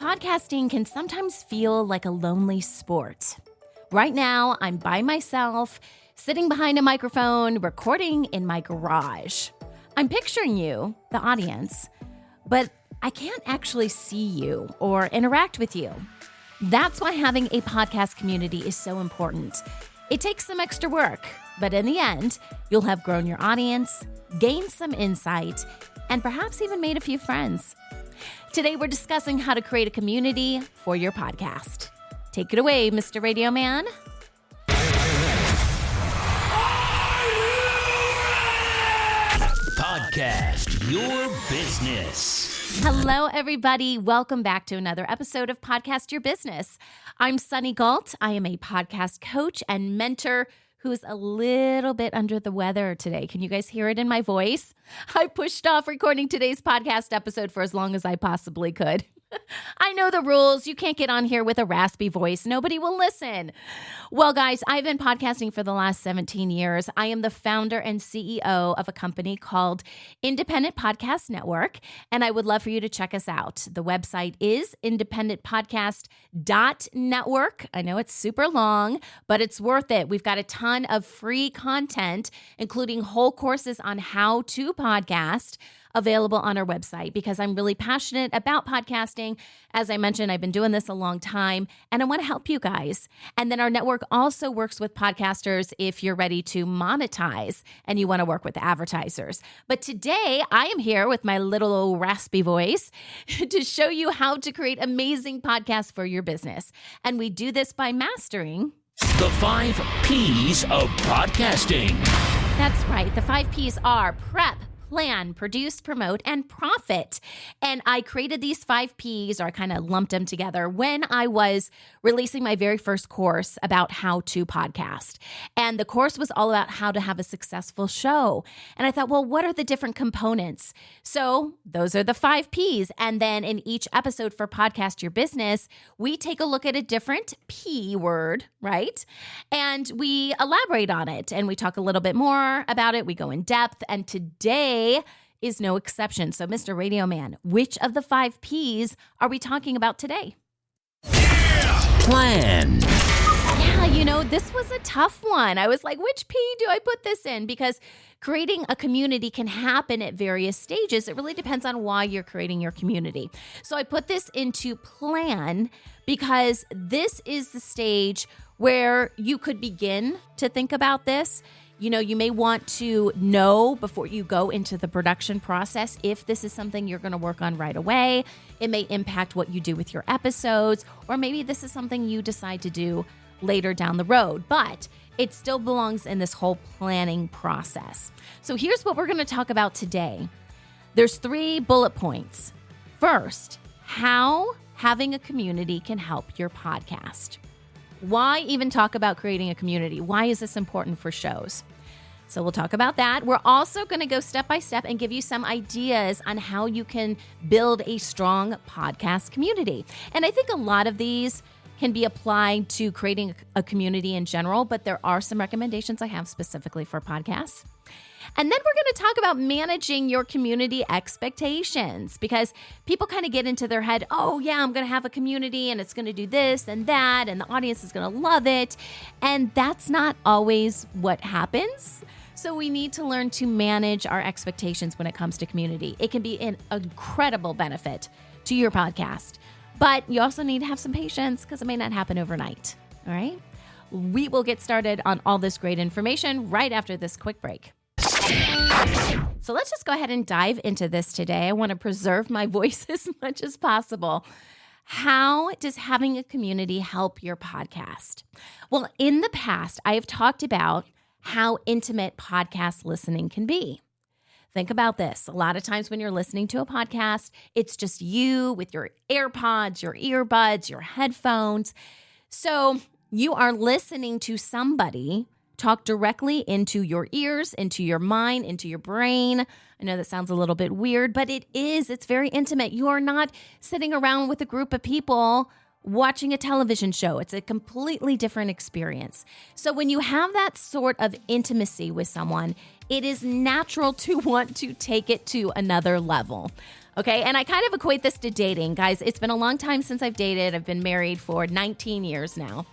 Podcasting can sometimes feel like a lonely sport. Right now, I'm by myself, sitting behind a microphone, recording in my garage. I'm picturing you, the audience, but I can't actually see you or interact with you. That's why having a podcast community is so important. It takes some extra work, but in the end, you'll have grown your audience, gained some insight, and perhaps even made a few friends. Today, we're discussing how to create a community for your podcast. Take it away, Mr. Radio Man. Podcast Your Business. Hello, everybody. Welcome back to another episode of Podcast Your Business. I'm Sunny Galt. I am a podcast coach and mentor who's a little bit under the weather today. Can you guys hear it in my voice? I pushed off recording today's podcast episode for as long as I possibly could. I know the rules. You can't get on here with a raspy voice. Nobody will listen. Well, guys, I've been podcasting for the last 17 years. I am the founder and CEO of a company called Independent Podcast Network, and I would love for you to check us out. The website is independentpodcast.network. I know it's super long, but it's worth it. We've got a ton of free content, including whole courses on how to podcast, available on our website because I'm really passionate about podcasting. As I mentioned, I've been doing this a long time and I want to help you guys. And then our network also works with podcasters if you're ready to monetize and you want to work with advertisers. But today I am here with my little old raspy voice to show you how to create amazing podcasts for your business. And we do this by mastering The 5 P's of podcasting. That's right. The 5 P's are prep, plan, produce, promote, and profit. And I created these 5 P's, or I kind of lumped them together when I was releasing my very first course about how to podcast. And the course was all about how to have a successful show. And I thought, well, what are the different components? So those are the 5 P's. And then in each episode for Podcast Your Business, we take a look at a different P word, right? And we elaborate on it and we talk a little bit more about it. We go in depth. And today is no exception. So, Mr. Radio Man, which of the 5 P's are we talking about today? Plan. Yeah, this was a tough one. I was like, which P do I put this in? Because creating a community can happen at various stages. It really depends on why you're creating your community. So I put this into plan because this is the stage where you could begin to think about this. You may want to know before you go into the production process if this is something you're going to work on right away. It may impact what you do with your episodes, or maybe this is something you decide to do later down the road, but it still belongs in this whole planning process. So here's what we're going to talk about today. There's 3 bullet points. First, how having a community can help your podcast. Why even talk about creating a community? Why is this important for shows? So we'll talk about that. We're also going to go step by step and give you some ideas on how you can build a strong podcast community. And I think a lot of these can be applied to creating a community in general, but there are some recommendations I have specifically for podcasts. And then we're going to talk about managing your community expectations because people kind of get into their head, oh yeah, I'm going to have a community and it's going to do this and that and the audience is going to love it. And that's not always what happens. So we need to learn to manage our expectations when it comes to community. It can be an incredible benefit to your podcast, but you also need to have some patience because it may not happen overnight. All right. We will get started on all this great information right after this quick break. So let's just go ahead and dive into this today. I want to preserve my voice as much as possible. How does having a community help your podcast? Well, in the past, I have talked about how intimate podcast listening can be. Think about this. A lot of times when you're listening to a podcast, it's just you with your AirPods, your earbuds, your headphones. So you are listening to somebody talk directly into your ears, into your mind, into your brain. I know that sounds a little bit weird, but it is. It's very intimate. You are not sitting around with a group of people watching a television show. It's a completely different experience. So when you have that sort of intimacy with someone, it is natural to want to take it to another level. Okay. And I kind of equate this to dating. Guys, it's been a long time since I've dated. I've been married for 19 years now.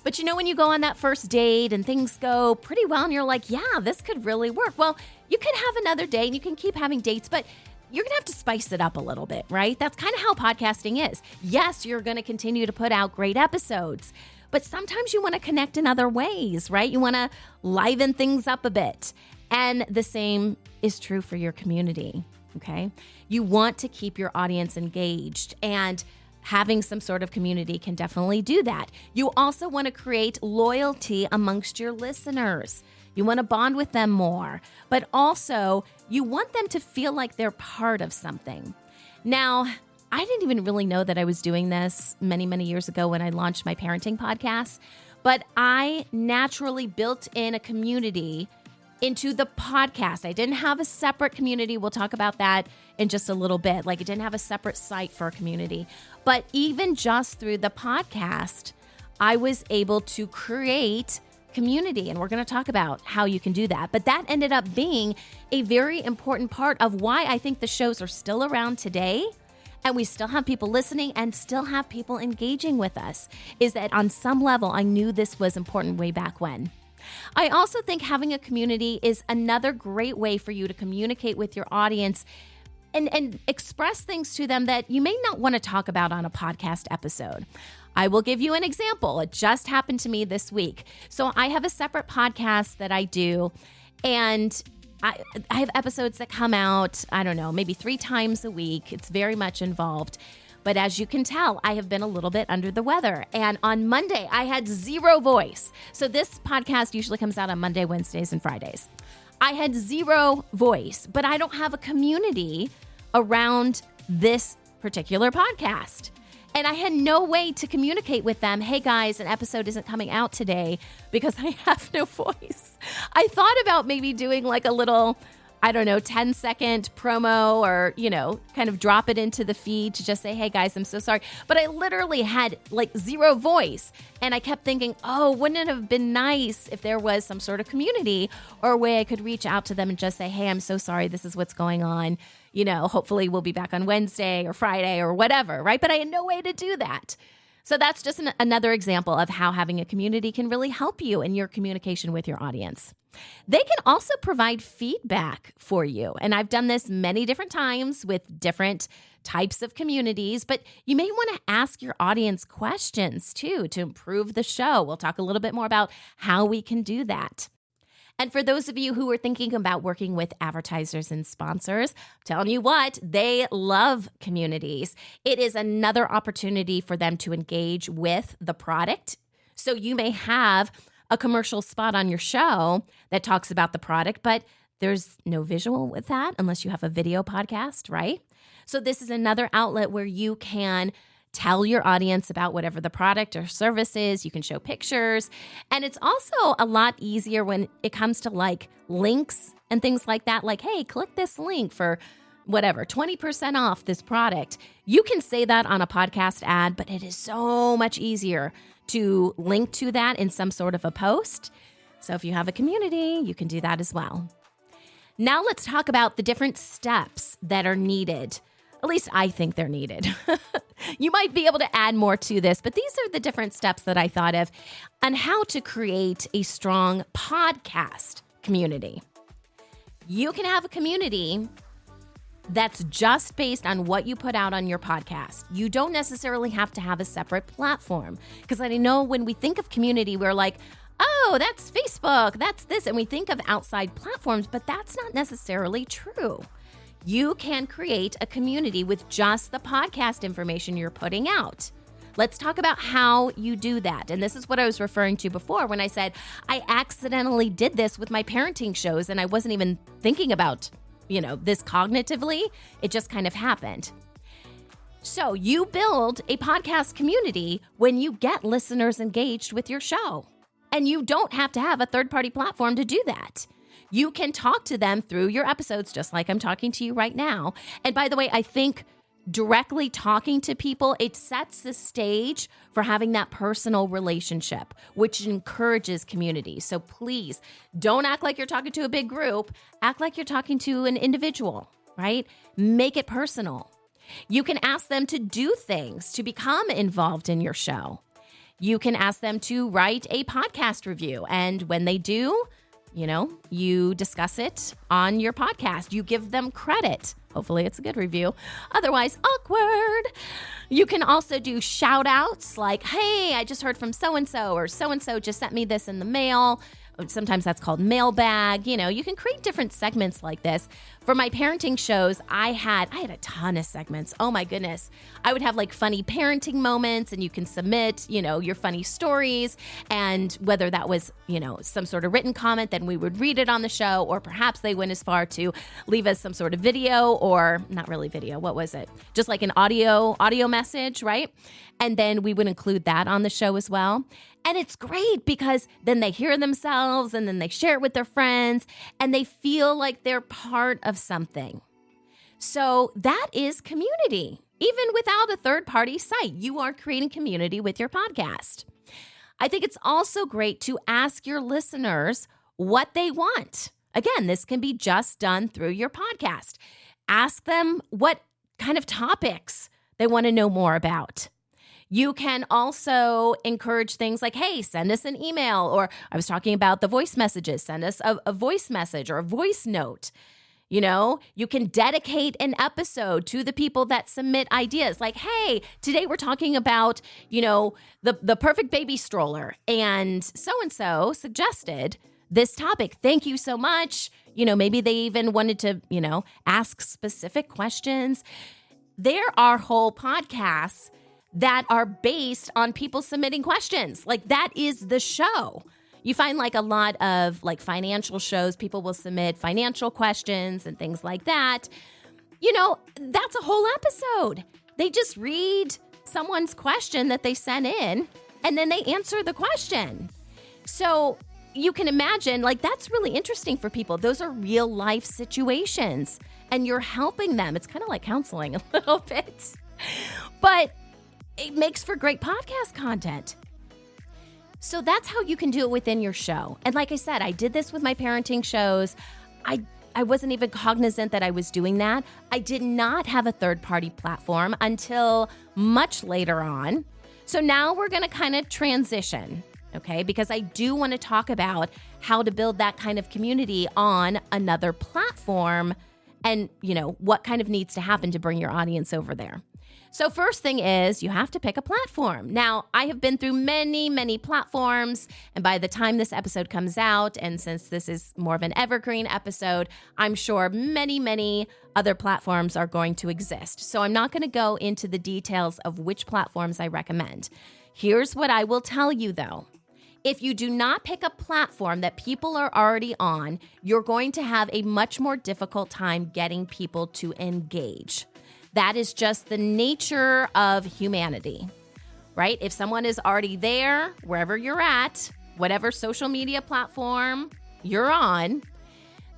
But when you go on that first date and things go pretty well and you're like, yeah, this could really work. Well, you can have another date and you can keep having dates, but you're going to have to spice it up a little bit, right? That's kind of how podcasting is. Yes, you're going to continue to put out great episodes, but sometimes you want to connect in other ways, right? You want to liven things up a bit. And the same is true for your community, okay? You want to keep your audience engaged, and having some sort of community can definitely do that. You also want to create loyalty amongst your listeners. You want to bond with them more, but also you want them to feel like they're part of something. Now, I didn't even really know that I was doing this many, many years ago when I launched my parenting podcast, but I naturally built in a community into the podcast. I didn't have a separate community. We'll talk about that in just a little bit. Like, it didn't have a separate site for a community. But even just through the podcast, I was able to create community. And we're going to talk about how you can do that. But that ended up being a very important part of why I think the shows are still around today. And we still have people listening and still have people engaging with us, is that on some level, I knew this was important way back when. I also think having a community is another great way for you to communicate with your audience and express things to them that you may not want to talk about on a podcast episode. I will give you an example. It just happened to me this week. So I have a separate podcast that I do, and I have episodes that come out, I don't know, maybe 3 times a week. It's very much involved. But as you can tell, I have been a little bit under the weather. And on Monday, I had zero voice. So this podcast usually comes out on Monday, Wednesdays, and Fridays. I had zero voice, but I don't have a community around this particular podcast. And I had no way to communicate with them, hey guys, an episode isn't coming out today because I have no voice. I thought about maybe doing like a little, 10-second promo or, kind of drop it into the feed to just say, hey guys, I'm so sorry. But I literally had like zero voice. And I kept thinking, wouldn't it have been nice if there was some sort of community or a way I could reach out to them and just say, hey, I'm so sorry. This is what's going on. Hopefully we'll be back on Wednesday or Friday or whatever, right? But I had no way to do that. So that's just another example of how having a community can really help you in your communication with your audience. They can also provide feedback for you. And I've done this many different times with different types of communities, but you may want to ask your audience questions too to improve the show. We'll talk a little bit more about how we can do that. And for those of you who are thinking about working with advertisers and sponsors, I'm telling you what, they love communities. It is another opportunity for them to engage with the product. So you may have a commercial spot on your show that talks about the product, but there's no visual with that unless you have a video podcast, right? So this is another outlet where you can tell your audience about whatever the product or service is. You can show pictures. And it's also a lot easier when it comes to like links and things like that. Like, hey, click this link for whatever, 20% off this product. You can say that on a podcast ad, but it is so much easier to link to that in some sort of a post. So if you have a community, you can do that as well. Now let's talk about the different steps that are needed. At least I think they're needed. You might be able to add more to this, but these are the different steps that I thought of on how to create a strong podcast community. You can have a community that's just based on what you put out on your podcast. You don't necessarily have to have a separate platform, because I know when we think of community, we're like, oh, that's Facebook, that's this, and we think of outside platforms, but that's not necessarily true. You can create a community with just the podcast information you're putting out. Let's talk about how you do that. And this is what I was referring to before when I said I accidentally did this with my parenting shows and I wasn't even thinking about this cognitively. It just kind of happened. So you build a podcast community when you get listeners engaged with your show. And you don't have to have a third-party platform to do that. You can talk to them through your episodes, just like I'm talking to you right now. And by the way, I think directly talking to people, it sets the stage for having that personal relationship, which encourages community. So please don't act like you're talking to a big group. Act like you're talking to an individual. right? Make it personal. You can ask them to do things to become involved in your show. You can ask them to write a podcast review. And when they do, you discuss it on your podcast. You give them credit. Hopefully it's a good review. Otherwise, awkward. You can also do shout outs like, hey, I just heard from so-and-so, or so-and-so just sent me this in the mail. Sometimes that's called mailbag. You can create different segments like this. For my parenting shows, I had a ton of segments. Oh my goodness. I would have like funny parenting moments, and you can submit, your funny stories. And whether that was, some sort of written comment, then we would read it on the show, or perhaps they went as far to leave us some sort of video, or not really video. What was it? Just like an audio message, right? And then we would include that on the show as well. And it's great because then they hear themselves, and then they share it with their friends, and they feel like they're part of something. So that is community. Even without a third-party site, you are creating community with your podcast. I think it's also great to ask your listeners what they want. Again, this can be just done through your podcast. Ask them what kind of topics they want to know more about. You can also encourage things like, hey, send us an email, or I was talking about the voice messages. Send us a voice message or a voice note. You can dedicate an episode to the people that submit ideas. Like, hey, today we're talking about, the perfect baby stroller, and so suggested this topic. Thank you so much. Maybe they even wanted to, ask specific questions. There are whole podcasts that are based on people submitting questions. Like, that is the show. You find like a lot of like financial shows, people will submit financial questions and things like that. That's a whole episode. They just read someone's question that they sent in, and then they answer the question. So you can imagine, like, that's really interesting for people. Those are real life situations, and you're helping them. It's kind of like counseling a little bit, but it makes for great podcast content. So that's how you can do it within your show. And like I said, I did this with my parenting shows. I wasn't even cognizant that I was doing that. I did not have a third-party platform until much later on. So now we're going to kind of transition, okay? Because I do want to talk about how to build that kind of community on another platform, and, what kind of needs to happen to bring your audience over there. So first thing is you have to pick a platform. Now, I have been through many, many platforms, and by the time this episode comes out, and since this is more of an evergreen episode, I'm sure many, many other platforms are going to exist. So I'm not going to go into the details of which platforms I recommend. Here's what I will tell you though. If you do not pick a platform that people are already on, you're going to have a much more difficult time getting people to engage. That is just the nature of humanity, right? If someone is already there, wherever you're at, whatever social media platform you're on,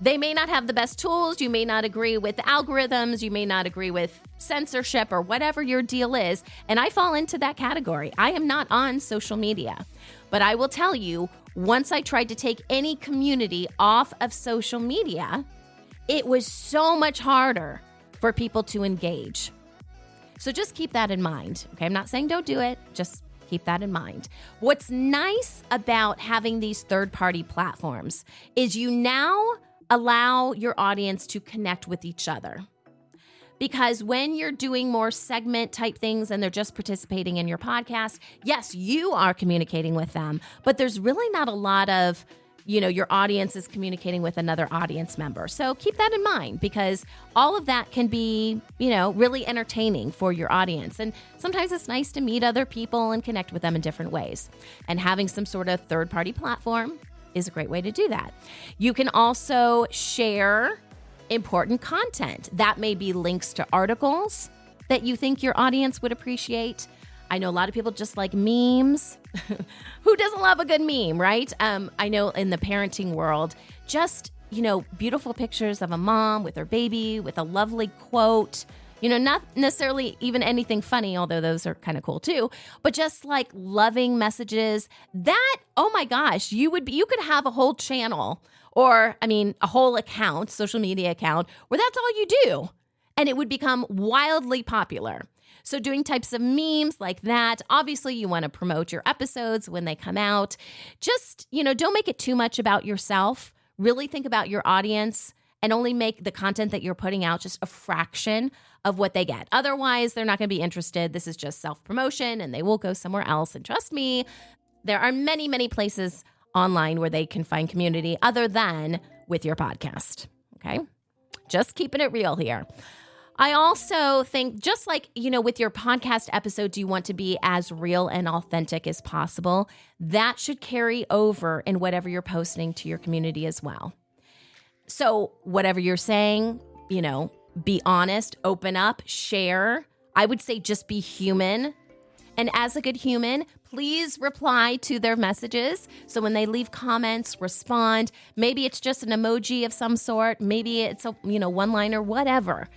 they may not have the best tools. You may not agree with the algorithms. You may not agree with censorship or whatever your deal is. And I fall into that category. I am not on social media. But I will tell you, once I tried to take any community off of social media, it was so much harder for people to engage. So just keep that in mind. Okay, I'm not saying don't do it, just keep that in mind. What's nice about having these third-party platforms is you now allow your audience to connect with each other. Because when you're doing more segment type things and they're just participating in your podcast, yes, you are communicating with them, but there's really not a lot of your audience is communicating with another audience member. So keep that in mind, because all of that can be, really entertaining for your audience. And sometimes it's nice to meet other people and connect with them in different ways. And having some sort of third-party platform is a great way to do that. You can also share important content. That may be links to articles that you think your audience would appreciate. I know a lot of people just like memes. Who doesn't love a good meme, right? I know in the parenting world, just, beautiful pictures of a mom with her baby, with a lovely quote, Not necessarily even anything funny, although those are kind of cool too, but just like loving messages that, oh my gosh, you could have a whole channel or, a whole account, social media account, where that's all you do. And it would become wildly popular. So doing types of memes like that, obviously you want to promote your episodes when they come out. Just, don't make it too much about yourself. Really think about your audience and only make the content that you're putting out just a fraction of what they get. Otherwise, they're not going to be interested. This is just self-promotion and they will go somewhere else. And trust me, there are many, many places online where they can find community other than with your podcast. Okay? Just keeping it real here. I also think just like, with your podcast episodes, you want to be as real and authentic as possible. That should carry over in whatever you're posting to your community as well. So whatever you're saying, be honest, open up, share. I would say just be human. And as a good human, please reply to their messages. So when they leave comments, respond. Maybe it's just an emoji of some sort. Maybe it's a, one-liner, whatever.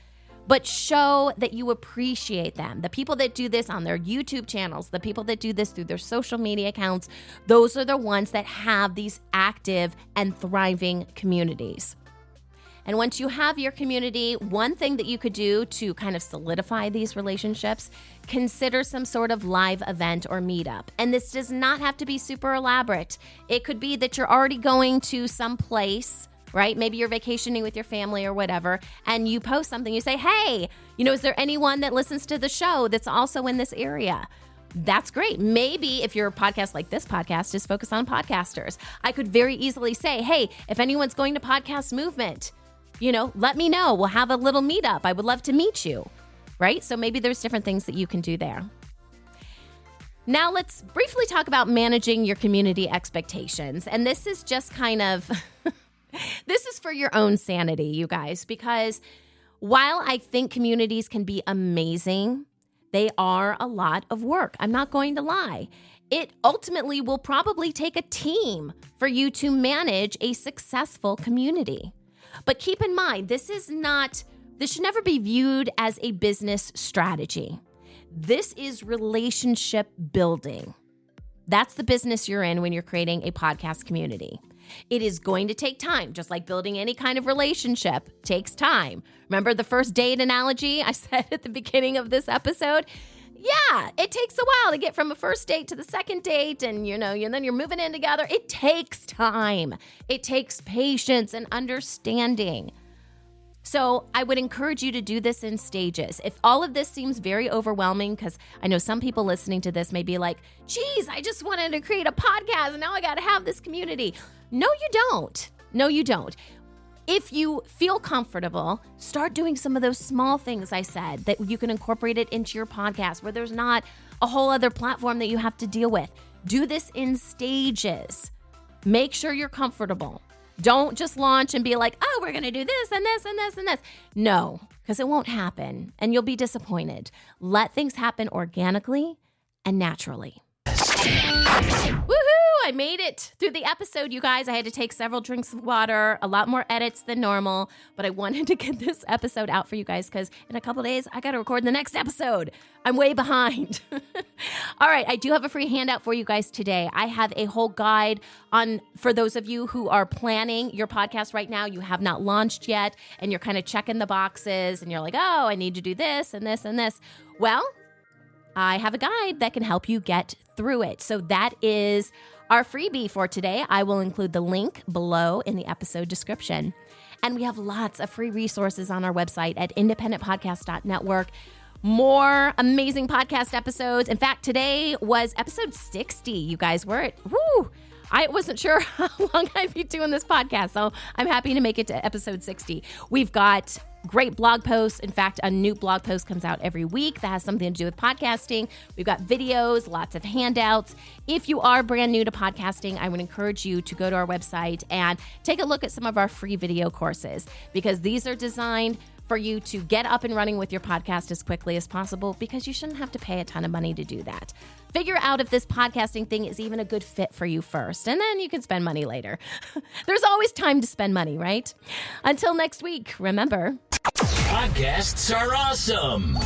But show that you appreciate them. The people that do this on their YouTube channels, the people that do this through their social media accounts, those are the ones that have these active and thriving communities. And once you have your community, one thing that you could do to kind of solidify these relationships, consider some sort of live event or meetup. And this does not have to be super elaborate. It could be that you're already going to some place, right? Maybe you're vacationing with your family or whatever, and you post something. You say, hey, is there anyone that listens to the show that's also in this area? That's great. Maybe if your podcast like this podcast is focused on podcasters, I could very easily say, hey, if anyone's going to Podcast Movement, let me know. We'll have a little meetup. I would love to meet you, right? So maybe there's different things that you can do there. Now let's briefly talk about managing your community expectations. And this is just kind of, this is for your own sanity, you guys, because while I think communities can be amazing, they are a lot of work. I'm not going to lie. It ultimately will probably take a team for you to manage a successful community. But keep in mind, this should never be viewed as a business strategy. This is relationship building. That's the business you're in when you're creating a podcast community. It is going to take time, just like building any kind of relationship takes time. Remember the first date analogy I said at the beginning of this episode? Yeah, it takes a while to get from a first date to the second date and, and then you're moving in together. It takes time. It takes patience and understanding. So I would encourage you to do this in stages. If all of this seems very overwhelming, because I know some people listening to this may be like, geez, I just wanted to create a podcast and now I got to have this community. No, you don't. No, you don't. If you feel comfortable, start doing some of those small things I said that you can incorporate it into your podcast where there's not a whole other platform that you have to deal with. Do this in stages. Make sure you're comfortable. Don't just launch and be like, oh, we're going to do this and this and this and this. No, because it won't happen and you'll be disappointed. Let things happen organically and naturally. Woohoo! I made it through the episode, you guys. I had to take several drinks of water, a lot more edits than normal, but I wanted to get this episode out for you guys because in a couple days, I got to record the next episode. I'm way behind. All right, I do have a free handout for you guys today. I have a whole guide for those of you who are planning your podcast right now. You have not launched yet, and you're kind of checking the boxes, and you're like, oh, I need to do this and this and this. Well, I have a guide that can help you get through it. So that is our freebie for today. I will include the link below in the episode description. And we have lots of free resources on our website at independentpodcast.network. More amazing podcast episodes. In fact, today was episode 60. You guys were I wasn't sure how long I'd be doing this podcast, so I'm happy to make it to episode 60. We've got great blog posts. In fact, a new blog post comes out every week that has something to do with podcasting. We've got videos, lots of handouts. If you are brand new to podcasting, I would encourage you to go to our website and take a look at some of our free video courses because these are designed for you to get up and running with your podcast as quickly as possible because you shouldn't have to pay a ton of money to do that. Figure out if this podcasting thing is even a good fit for you first, and then you can spend money later. There's always time to spend money, right? Until next week, remember... Podcasts are awesome.